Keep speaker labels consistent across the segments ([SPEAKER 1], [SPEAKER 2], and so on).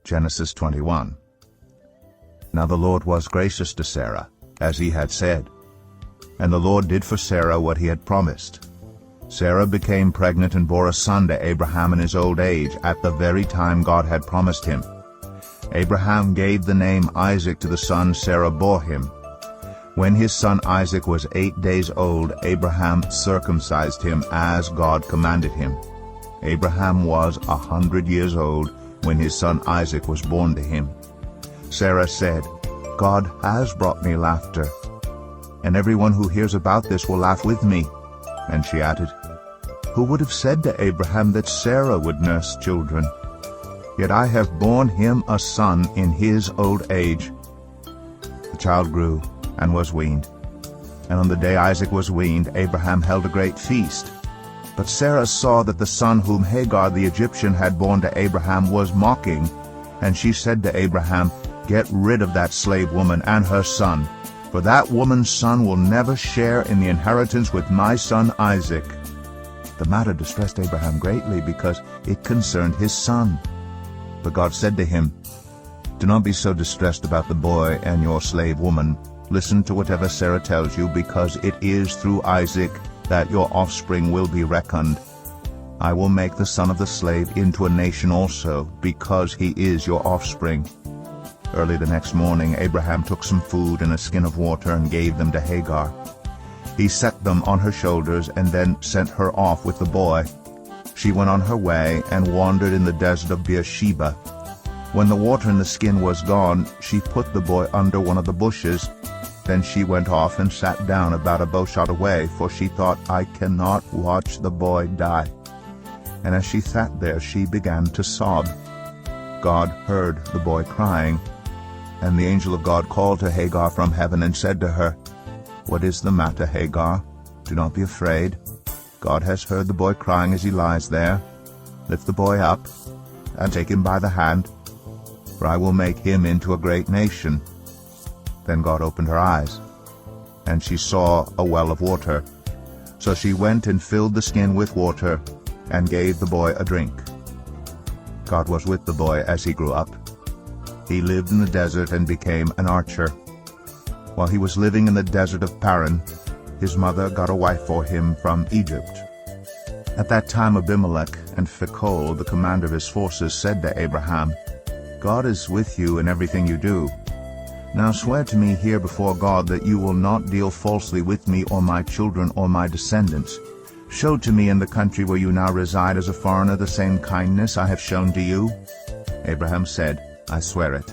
[SPEAKER 1] Genesis 21. Now the Lord was gracious to Sarah, as he had said. And the Lord did for Sarah what he had promised. Sarah became pregnant and bore a son to Abraham in his old age, at the very time God had promised him. Abraham gave the name Isaac to the son Sarah bore him. When his son Isaac was 8 days old, Abraham circumcised him as God commanded him. Abraham was 100 years old when his son Isaac was born to him. Sarah said, God has brought me laughter, and everyone who hears about this will laugh with me. And she added, Who would have said to Abraham that Sarah would nurse children? Yet I have borne him a son in his old age. The child grew and was weaned. And on the day Isaac was weaned, Abraham held a great feast. But Sarah saw that the son whom Hagar the Egyptian had borne to Abraham was mocking. And she said to Abraham, Get rid of that slave woman and her son, for that woman's son will never share in the inheritance with my son Isaac. The matter distressed Abraham greatly, because it concerned his son. But God said to him, Do not be so distressed about the boy and your slave woman. Listen to whatever Sarah tells you, because it is through Isaac that your offspring will be reckoned. I will make the son of the slave into a nation also, because he is your offspring. Early the next morning Abraham took some food and a skin of water and gave them to Hagar. He set them on her shoulders and then sent her off with the boy. She went on her way and wandered in the desert of Beersheba. When the water in the skin was gone, she put the boy under one of the bushes. Then she went off and sat down about a bowshot away, for she thought, I cannot watch the boy die. And as she sat there, she began to sob. God heard the boy crying. And the angel of God called to Hagar from heaven and said to her, What is the matter, Hagar? Do not be afraid. God has heard the boy crying as he lies there. Lift the boy up and take him by the hand, for I will make him into a great nation. Then God opened her eyes, and she saw a well of water. So she went and filled the skin with water and gave the boy a drink. God was with the boy as he grew up. He lived in the desert and became an archer. While he was living in the desert of Paran, his mother got a wife for him from Egypt. At that time Abimelech and Phicol, the commander of his forces, said to Abraham, God is with you in everything you do. Now swear to me here before God that you will not deal falsely with me or my children or my descendants. Show to me in the country where you now reside as a foreigner the same kindness I have shown to you. Abraham said, I swear it.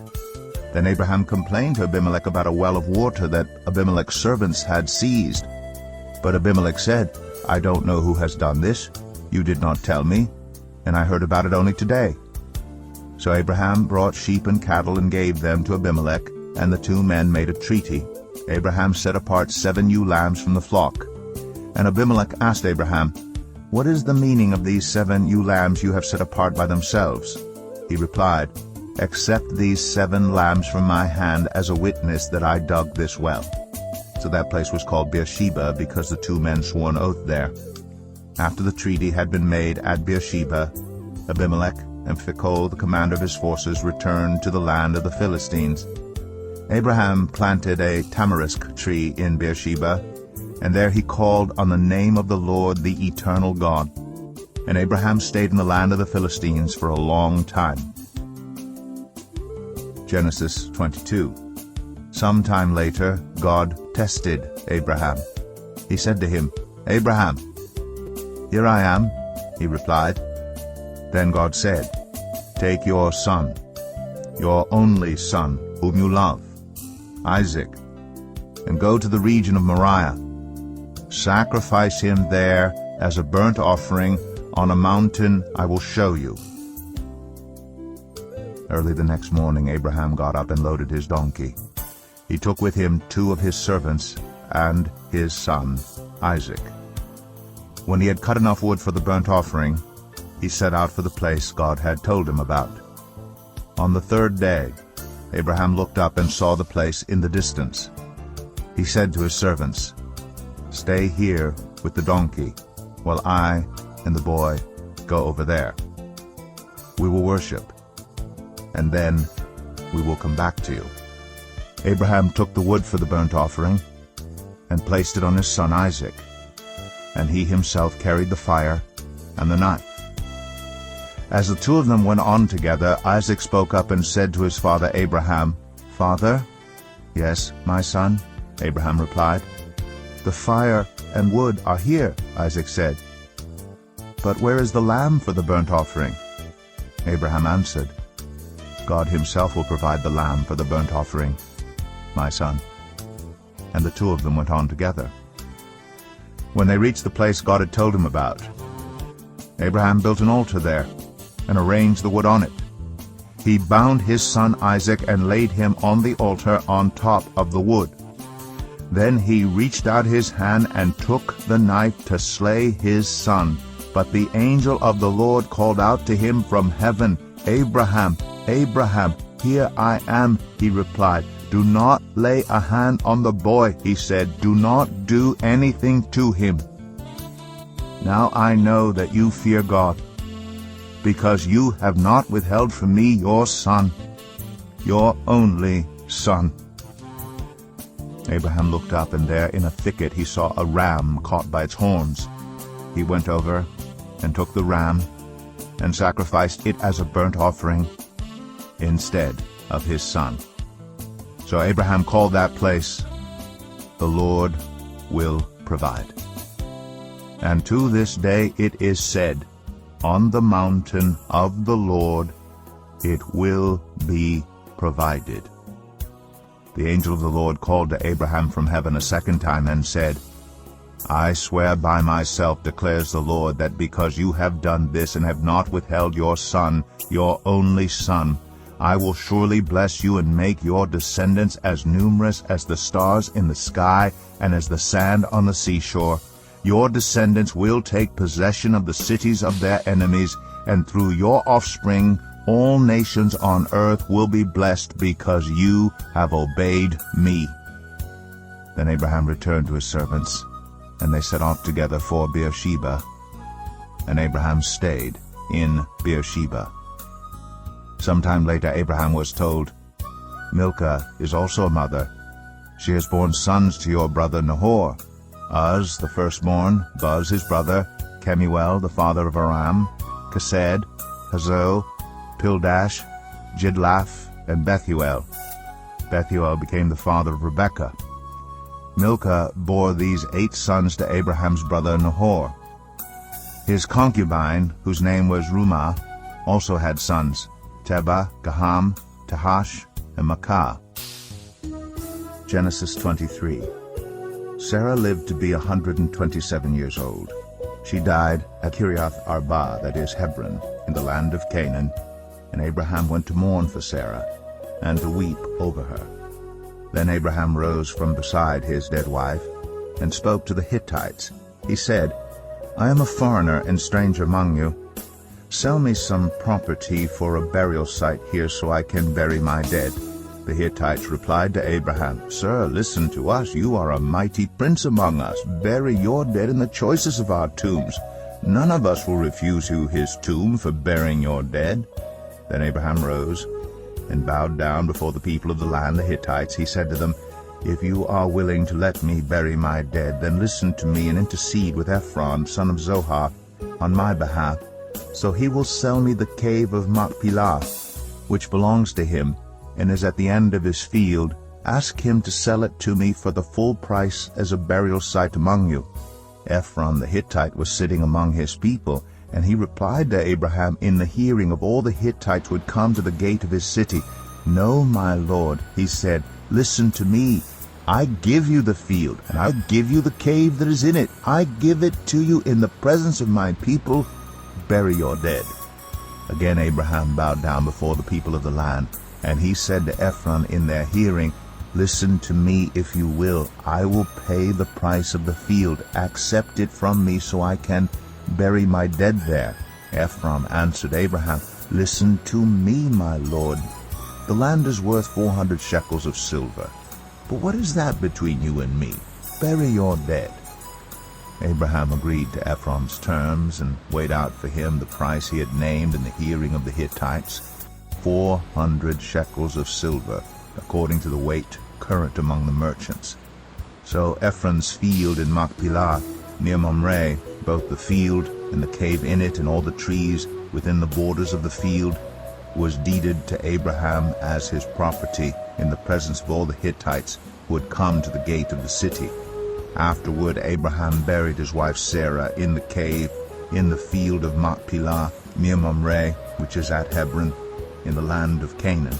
[SPEAKER 1] Then Abraham complained to Abimelech about a well of water that Abimelech's servants had seized. But Abimelech said, I don't know who has done this. You did not tell me, and I heard about it only today. So Abraham brought sheep and cattle and gave them to Abimelech, and the two men made a treaty. Abraham set apart 7 ewe lambs from the flock. And Abimelech asked Abraham, What is the meaning of these 7 ewe lambs you have set apart by themselves? He replied, Accept these 7 lambs from my hand as a witness that I dug this well. So that place was called Beersheba, because the 2 men swore an oath there. After the treaty had been made at Beersheba, Abimelech and Phicol, the commander of his forces, returned to the land of the Philistines. Abraham planted a tamarisk tree in Beersheba, and there he called on the name of the Lord, the eternal God. And Abraham stayed in the land of the Philistines for a long time. Genesis 22. Sometime later, God tested Abraham. He said to him, Abraham. Here I am, he replied. Then God said, Take your son, your only son, whom you love, Isaac, and go to the region of Moriah. Sacrifice him there as a burnt offering on a mountain I will show you. Early the next morning Abraham got up and loaded his donkey. He took with him 2 of his servants and his son Isaac. When he had cut enough wood for the burnt offering, he set out for the place God had told him about. On the 3rd day, Abraham looked up and saw the place in the distance. He said to his servants, Stay here with the donkey, while I and the boy go over there. We will worship. and then we will come back to you." Abraham took the wood for the burnt offering and placed it on his son Isaac, and he himself carried the fire and the knife. As the two of them went on together, Isaac spoke up and said to his father Abraham, "Father?" "Yes, my son," Abraham replied. "The fire and wood are here," Isaac said. "But where is the lamb for the burnt offering?" Abraham answered, "God himself will provide the lamb for the burnt offering, my son." And the two of them went on together. When they reached the place God had told him about, Abraham built an altar there and arranged the wood on it. He bound his son Isaac and laid him on the altar on top of the wood. Then he reached out his hand and took the knife to slay his son. But the angel of the Lord called out to him from heaven, "Abraham, Abraham, here I am," he replied. "Do not lay a hand on the boy," he said. "Do not do anything to him. Now I know that you fear God, because you have not withheld from me your son, your only son." Abraham looked up, and there in a thicket he saw a ram caught by its horns. He went over and took the ram and sacrificed it as a burnt offering instead of his son. So Abraham called that place, "The Lord will provide." And to this day it is said, "On the mountain of the Lord it will be provided." The angel of the Lord called to Abraham from heaven a second time and said, "I swear by myself, declares the Lord, that because you have done this and have not withheld your son, your only son, I will surely bless you and make your descendants as numerous as the stars in the sky and as the sand on the seashore. Your descendants will take possession of the cities of their enemies, and through your offspring all nations on earth will be blessed because you have obeyed me." Then Abraham returned to his servants, and they set off together for Beersheba, and Abraham stayed in Beersheba. Sometime later Abraham was told, "Milcah is also a mother. She has borne sons to your brother Nahor, Uz the firstborn, Buz his brother, Kemuel the father of Aram, Kesed, Hazo, Pildash, Jidlaph, and Bethuel." Bethuel became the father of Rebekah. Milcah bore these 8 sons to Abraham's brother Nahor. His concubine, whose name was Rumah, also had sons, Teba, Gaham, Tahash, and Makkah. Genesis 23. Sarah lived to be 127 years old. She died at Kiriath Arba, that is Hebron, in the land of Canaan, and Abraham went to mourn for Sarah and to weep over her. Then Abraham rose from beside his dead wife and spoke to the Hittites. He said, "I am a foreigner and stranger among you. Sell me some property for a burial site here so I can bury my dead." The Hittites replied to Abraham, "Sir, listen to us. You are a mighty prince among us. Bury your dead in the choicest of our tombs. None of us will refuse you his tomb for burying your dead." Then Abraham rose and bowed down before the people of the land, the Hittites. He said to them, "If you are willing to let me bury my dead, then listen to me and intercede with Ephron, son of Zohar, on my behalf. So he will sell me the cave of Machpelah, which belongs to him, and is at the end of his field. Ask him to sell it to me for the full price as a burial site among you." Ephron the Hittite was sitting among his people, and he replied to Abraham in the hearing of all the Hittites who had come to the gate of his city, "No, my lord," he said, "listen to me. I give you the field, and I give you the cave that is in it. I give it to you in the presence of my people. Bury your dead." Again Abraham bowed down before the people of the land, and he said to Ephron in their hearing, "Listen to me if you will. I will pay the price of the field. Accept it from me so I can bury my dead there." Ephron answered Abraham, "Listen to me, my lord. The land is worth 400 shekels of silver. But what is that between you and me? Bury your dead." Abraham agreed to Ephron's terms and weighed out for him the price he had named in the hearing of the Hittites, 400 shekels of silver, according to the weight current among the merchants. So Ephron's field in Machpelah, near Mamre, both the field and the cave in it and all the trees within the borders of the field, was deeded to Abraham as his property in the presence of all the Hittites who had come to the gate of the city. Afterward Abraham buried his wife Sarah in the cave in the field of Machpelah, near Mamre, which is at Hebron, in the land of Canaan.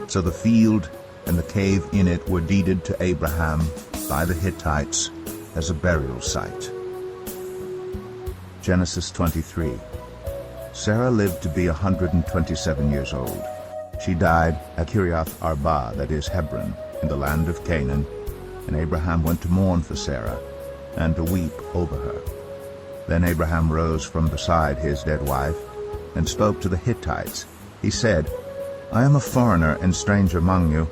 [SPEAKER 1] So the field and the cave in it were deeded to Abraham by the Hittites as a burial site. Genesis 23. Sarah lived to be 127 years old. She died at Kiriath Arba, that is Hebron, in the land of Canaan, and Abraham went to mourn for Sarah and to weep over her. Then Abraham rose from beside his dead wife and spoke to the Hittites. He said, I am a foreigner and stranger among you.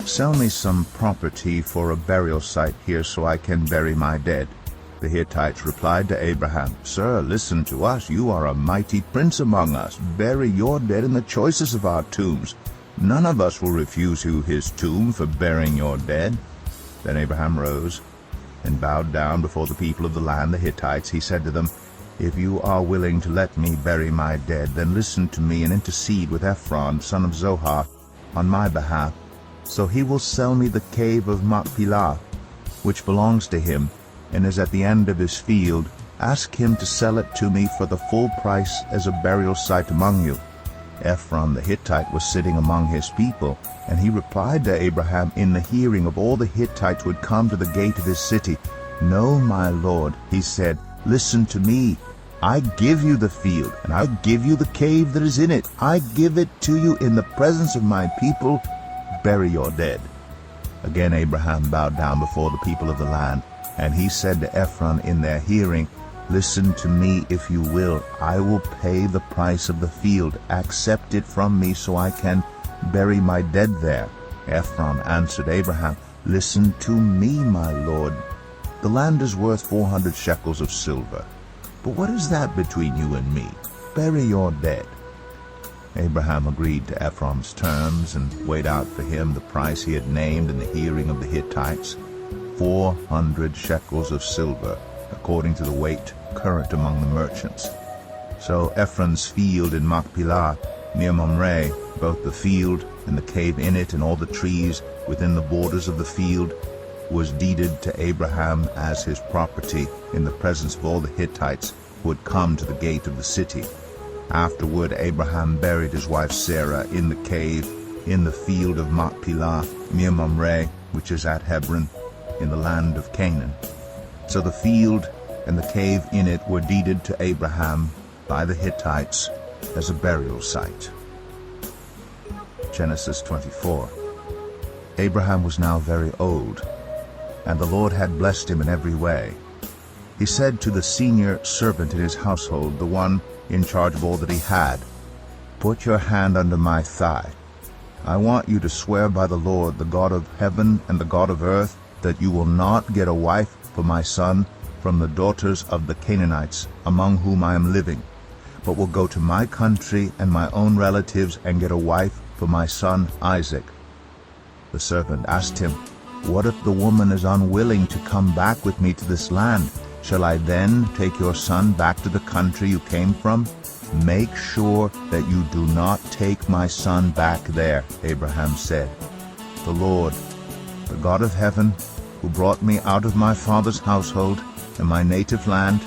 [SPEAKER 1] Sell me some property for a burial site here so I can bury my dead. The Hittites replied to Abraham, Sir, listen to us. You are a mighty prince among us. Bury your dead in the choicest of our tombs. None of us will refuse you his tomb for burying your dead. Then Abraham rose and bowed down before the people of the land, the Hittites. He said to them, If you are willing to let me bury my dead, then listen to me and intercede with Ephron, son of Zohar, on my behalf. So he will sell me the cave of Machpelah, which belongs to him, and is at the end of his field. Ask him to sell it to me for the full price as a burial site among you. Ephron the Hittite was sitting among his people, and he replied to Abraham in the hearing of all the Hittites who had come to the gate of his city, No, my lord, he said, listen to me. I give you the field, and I give you the cave that is in it. I give it to you in the presence of my people. Bury your dead. Again Abraham bowed down before the people of the land, and he said to Ephron in their hearing, Listen to me if you will. I will pay the price of the field. Accept it from me so I can bury my dead there. Ephron answered Abraham, Listen to me, my lord. The land is worth 400 shekels of silver. But what is that between you and me? Bury your dead. Abraham agreed to Ephron's terms and weighed out for him the price he had named in the hearing of the Hittites, 400 shekels of silver, according to the weight current among the merchants. So Ephron's field in Machpelah, near Mamre, both the field and the cave in it and all the trees within the borders of the field, was deeded to Abraham as his property in the presence of all the Hittites who had come to the gate of the city. Afterward Abraham buried his wife Sarah in the cave in the field of Machpelah, near Mamre, which is at Hebron, in the land of Canaan. So the field and the cave in it were deeded to Abraham by the Hittites as a burial site. Genesis 24. Abraham was now very old, and the Lord had blessed him in every way. He said to the senior servant in his household, the one in charge of all that he had, Put your hand under my thigh. I want you to swear by the Lord, the God of heaven and the God of earth, that you will not get a wife for my son from the daughters of the Canaanites among whom I am living, but will go to my country and my own relatives and get a wife for my son Isaac. The servant asked him, What if the woman is unwilling to come back with me to this land? Shall I then take your son back to the country you came from? Make sure that you do not take my son back there, Abraham said. The Lord, the God of heaven, who brought me out of my father's household and my native land,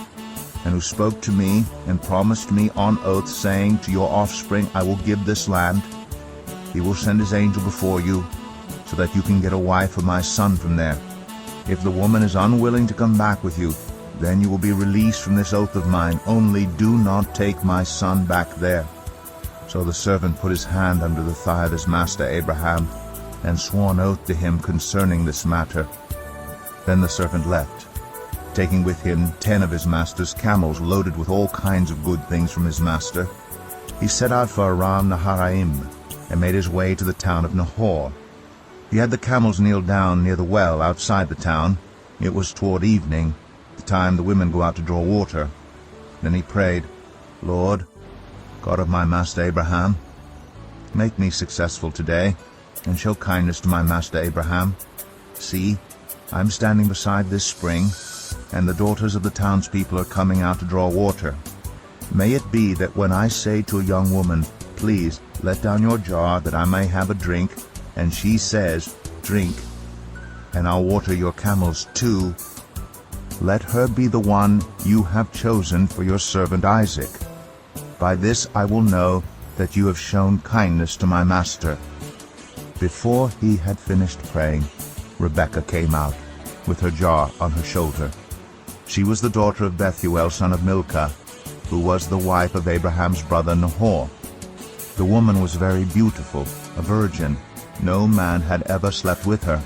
[SPEAKER 1] and who spoke to me and promised me on oath, saying, To your offspring I will give this land. He will send his angel before you, so that you can get a wife for my son from there. If the woman is unwilling to come back with you, then you will be released from this oath of mine. Only do not take my son back there. So the servant put his hand under the thigh of his master Abraham, and swore an oath to him concerning this matter. Then the servant left, taking with him 10 of his master's camels loaded with all kinds of good things from his master. He set out for Aram Naharaim, and made his way to the town of Nahor. He had the camels kneel down near the well outside the town. It was toward evening, the time the women go out to draw water. Then he prayed, Lord, God of my master Abraham, Make me successful today, and show kindness to my master Abraham. See, I'm standing beside this spring, and the daughters of the townspeople are coming out to draw water. May it be that when I say to a young woman, 'Please, let down your jar that I may have a drink,' and she says, 'Drink, and I'll water your camels too,' let her be the one you have chosen for your servant Isaac. By this I will know that you have shown kindness to my master." Before he had finished praying, Rebekah came out, with her jar on her shoulder. She was the daughter of Bethuel, son of Milcah, who was the wife of Abraham's brother Nahor. The woman was very beautiful, a virgin. No man had ever slept with her.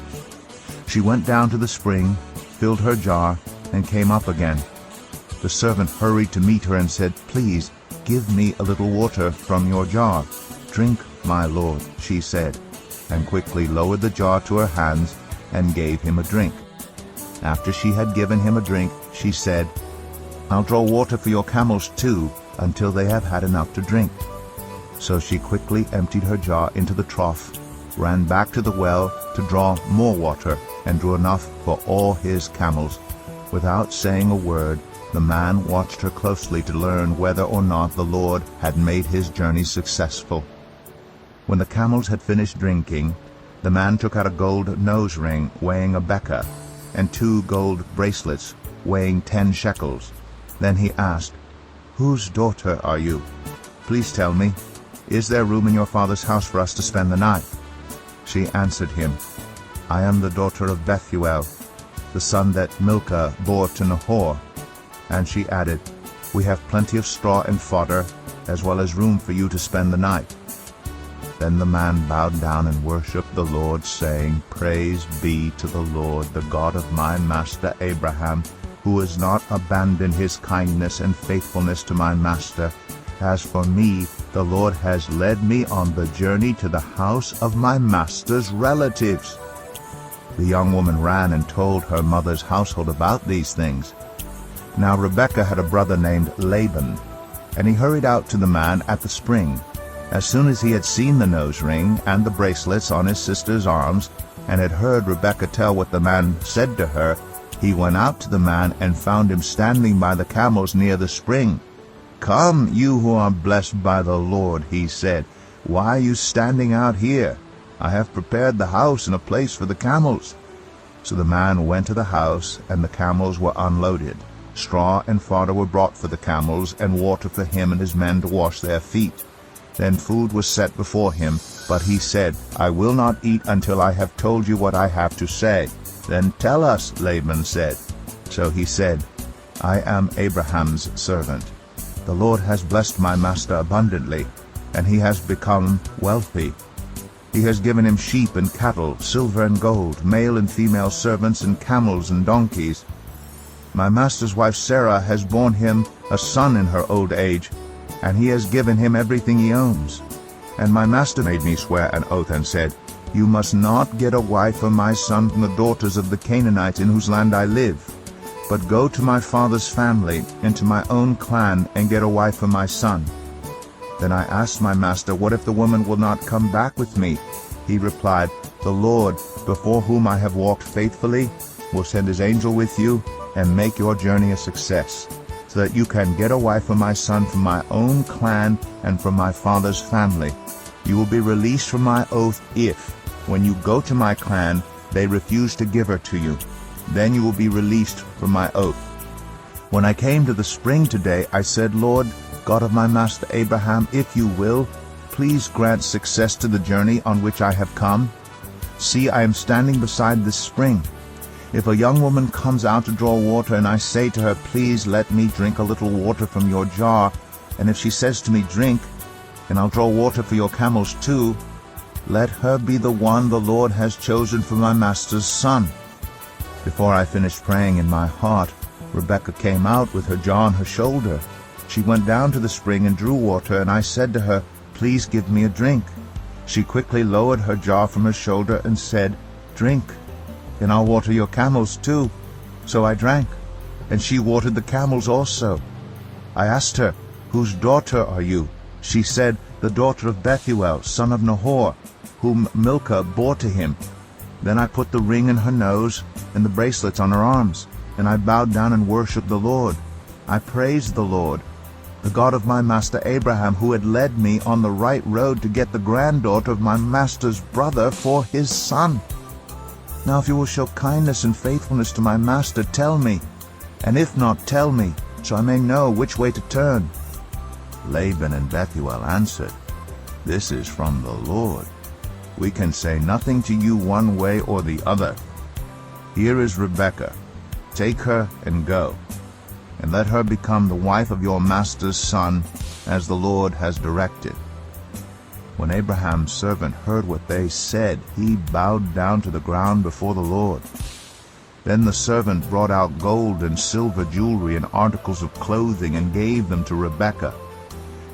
[SPEAKER 1] She went down to the spring, filled her jar, and came up again. The servant hurried to meet her and said, "Please, give me a little water from your jar." "Drink, my lord," she said, and quickly lowered the jar to her hands and gave him a drink. After she had given him a drink, she said, "I'll draw water for your camels too, until they have had enough to drink." So she quickly emptied her jar into the trough, ran back to the well to draw more water, and drew enough for all his camels. Without saying a word, the man watched her closely to learn whether or not the Lord had made his journey successful. When the camels had finished drinking, the man took out a gold nose ring weighing a beka, and 2 gold bracelets weighing 10 shekels. Then he asked, "Whose daughter are you? Please tell me, is there room in your father's house for us to spend the night?" She answered him, "I am the daughter of Bethuel, the son that Milcah bore to Nahor." And she added, "We have plenty of straw and fodder, as well as room for you to spend the night." Then the man bowed down and worshipped the Lord, saying, "Praise be to the Lord, the God of my master Abraham, who has not abandoned his kindness and faithfulness to my master. As for me, the Lord has led me on the journey to the house of my master's relatives." The young woman ran and told her mother's household about these things. Now Rebekah had a brother named Laban, and he hurried out to the man at the spring. As soon as he had seen the nose ring and the bracelets on his sister's arms, and had heard Rebekah tell what the man said to her, he went out to the man and found him standing by the camels near the spring. "Come, you who are blessed by the Lord," he said. "Why are you standing out here? I have prepared the house and a place for the camels." So the man went to the house, and the camels were unloaded. Straw and fodder were brought for the camels, and water for him and his men to wash their feet. Then food was set before him, but he said, "I will not eat until I have told you what I have to say." "Then tell us," Laban said. So he said, "I am Abraham's servant. The Lord has blessed my master abundantly, and he has become wealthy. He has given him sheep and cattle, silver and gold, male and female servants, and camels and donkeys. My master's wife Sarah has borne him a son in her old age, and he has given him everything he owns. And my master made me swear an oath and said, 'You must not get a wife for my son from the daughters of the Canaanites in whose land I live, but go to my father's family and to my own clan and get a wife for my son.' Then I asked my master, 'What if the woman will not come back with me?' He replied, 'The Lord, before whom I have walked faithfully, will send his angel with you and make your journey a success, so that you can get a wife for my son from my own clan and from my father's family. You will be released from my oath if, when you go to my clan, they refuse to give her to you. Then you will be released from my oath.' When I came to the spring today, I said, 'Lord, God of my master Abraham, if you will, please grant success to the journey on which I have come. See, I am standing beside this spring. If a young woman comes out to draw water, and I say to her, "Please let me drink a little water from your jar," and if she says to me, "Drink, and I'll draw water for your camels too," let her be the one the Lord has chosen for my master's son." Before I finished praying in my heart, Rebekah came out with her jar on her shoulder. She went down to the spring and drew water, and I said to her, "Please give me a drink." She quickly lowered her jar from her shoulder and said, "Drink, and I'll water your camels too." So I drank, and she watered the camels also. I asked her, "Whose daughter are you?" She said, the daughter of Bethuel, son of Nahor, whom Milcah bore to him. Then I put the ring in her nose and the bracelets on her arms, and I bowed down and worshipped the Lord. I praised the Lord, the God of my master Abraham, who had led me on the right road to get the granddaughter of my master's brother for his son. Now if you will show kindness and faithfulness to my master, tell me, and if not, tell me, so I may know which way to turn." Laban and Bethuel answered, "This is from the Lord. We can say nothing to you one way or the other. Here is Rebekah. Take her and go, and let her become the wife of your master's son, as the Lord has directed." When Abraham's servant heard what they said, he bowed down to the ground before the Lord. Then the servant brought out gold and silver jewelry and articles of clothing and gave them to Rebekah.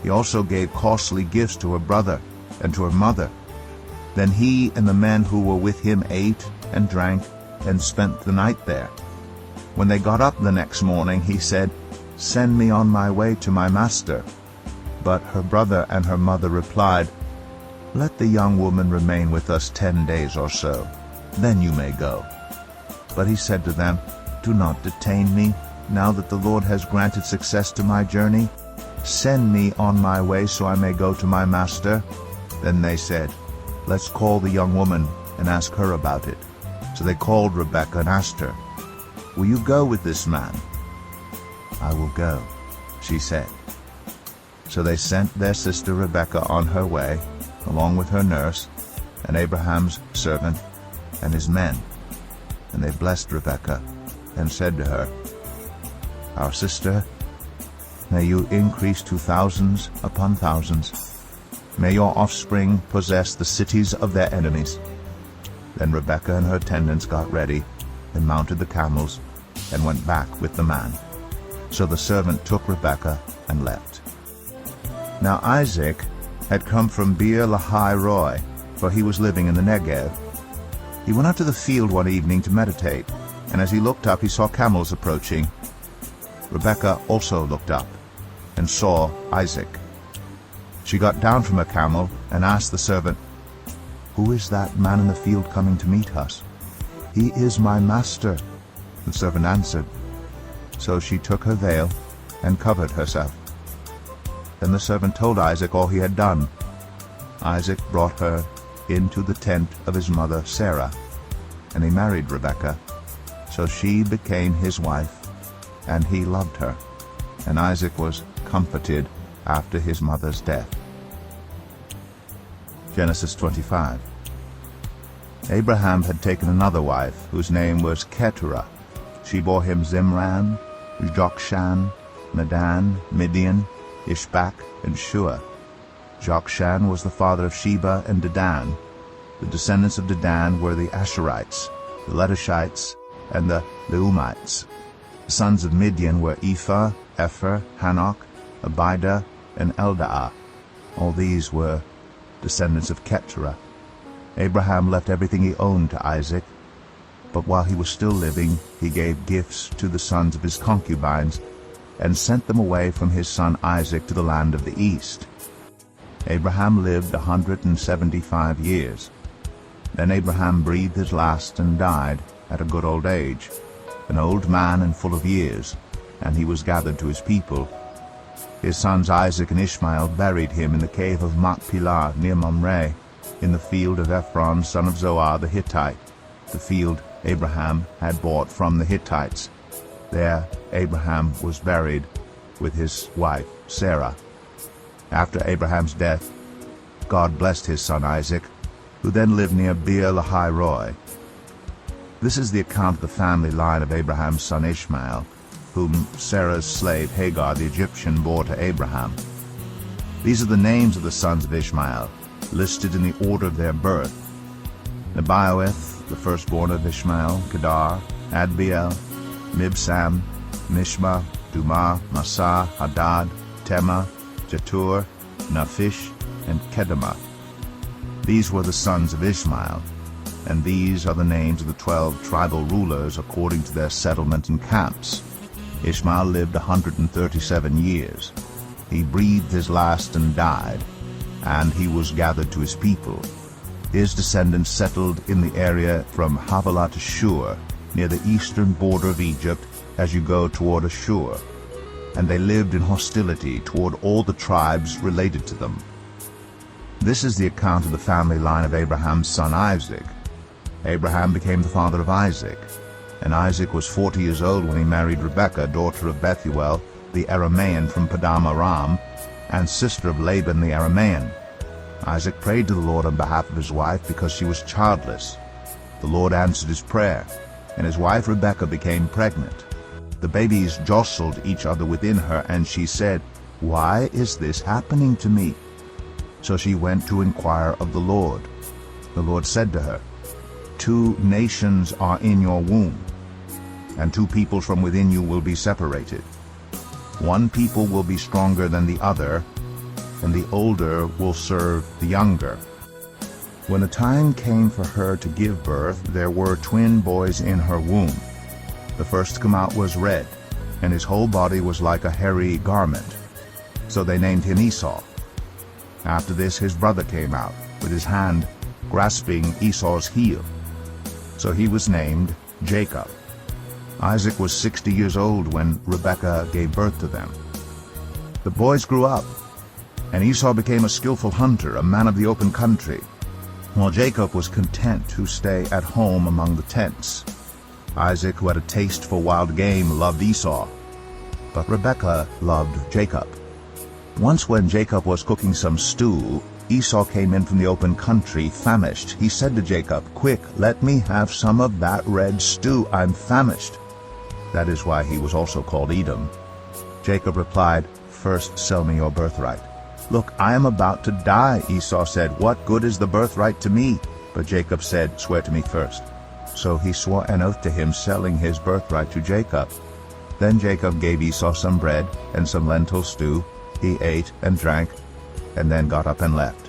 [SPEAKER 1] He also gave costly gifts to her brother and to her mother. Then he and the men who were with him ate and drank and spent the night there. When they got up the next morning, he said, "Send me on my way to my master." But her brother and her mother replied, "Let the young woman remain with us 10 days or so, then you may go." But he said to them, "Do not detain me, now that the Lord has granted success to my journey. Send me on my way so I may go to my master." Then they said, "Let's call the young woman and ask her about it." So they called Rebekah and asked her, "Will you go with this man?" "I will go," she said. So they sent their sister Rebekah on her way, along with her nurse, and Abraham's servant, and his men. And they blessed Rebekah, and said to her, "Our sister, may you increase to thousands upon thousands. May your offspring possess the cities of their enemies." Then Rebekah and her attendants got ready, and mounted the camels, and went back with the man. So the servant took Rebekah and left. Now Isaac had come from Beer Lahai Roi, for he was living in the Negev. He went out to the field one evening to meditate, and as he looked up he saw camels approaching. Rebekah also looked up, and saw Isaac. She got down from her camel, and asked the servant, "Who is that man in the field coming to meet us?" "He is my master," the servant answered. So she took her veil, and covered herself. Then the servant told Isaac all he had done. Isaac brought her into the tent of his mother Sarah, and he married Rebekah. So she became his wife, and he loved her. And Isaac was comforted after his mother's death. Genesis 25. Abraham had taken another wife, whose name was Keturah. She bore him Zimran, Jokshan, Medan, Midian, Ishbak, and Shua. Jokshan was the father of Sheba and Dedan. The descendants of Dedan were the Asherites, the Letushites, and the Leumites. The sons of Midian were Ephah, Epher, Hanok, Abidah, and Eldaah. All these were descendants of Keturah. Abraham left everything he owned to Isaac, but while he was still living, he gave gifts to the sons of his concubines, and sent them away from his son Isaac to the land of the east. Abraham lived 175 years. Then Abraham breathed his last and died at a good old age, an old man and full of years, and he was gathered to his people. His sons Isaac and Ishmael buried him in the cave of Machpelah near Mamre, in the field of Ephron son of Zoar the Hittite, the field Abraham had bought from the Hittites. There Abraham was buried with his wife Sarah. After Abraham's death, God blessed his son Isaac, who then lived near Beer Lahai Roi. This is the account of the family line of Abraham's son Ishmael, whom Sarah's slave Hagar the Egyptian bore to Abraham. These are the names of the sons of Ishmael, listed in the order of their birth: Nebaioth, the firstborn of Ishmael, Kedar, Adbeel, Mibsam, Mishma, Dumah, Massa, Hadad, Tema, Jetur, Naphish, and Kedemah. These were the sons of Ishmael, and these are the names of the 12 tribal rulers according to their settlement and camps. Ishmael lived 137 years. He breathed his last and died. and he was gathered to his people. His descendants settled in the area from Havilah to Shur, near the eastern border of Egypt as you go toward Ashur, and they lived in hostility toward all the tribes related to them. This is the account of the family line of Abraham's son Isaac. Abraham became the father of Isaac, and Isaac was 40 years old when he married Rebekah, daughter of Bethuel the Aramean from Padam Aram, and sister of Laban the Aramean. Isaac prayed to the Lord on behalf of his wife because she was childless. The Lord answered his prayer, and his wife Rebekah became pregnant. The babies jostled each other within her, and she said, "Why is this happening to me?" So she went to inquire of the Lord. The Lord said to her, "Two nations are in your womb, and two people from within you will be separated. One people will be stronger than the other, and the older will serve the younger." When the time came for her to give birth, there were twin boys in her womb. The first to come out was red, and his whole body was like a hairy garment. So they named him Esau. After this his brother came out, with his hand grasping Esau's heel. So he was named Jacob. Isaac was 60 years old when Rebekah gave birth to them. The boys grew up, and Esau became a skillful hunter, a man of the open country, while Jacob was content to stay at home among the tents. Isaac, who had a taste for wild game, loved Esau, but Rebekah loved Jacob. Once when Jacob was cooking some stew, Esau came in from the open country, famished. He said to Jacob, "Quick, let me have some of that red stew. I'm famished." That is why he was also called Edom. Jacob replied, "First sell me your birthright." "Look, I am about to die," Esau said. "What good is the birthright to me?" But Jacob said, "Swear to me first." So he swore an oath to him, selling his birthright to Jacob. Then Jacob gave Esau some bread and some lentil stew. He ate and drank, and then got up and left.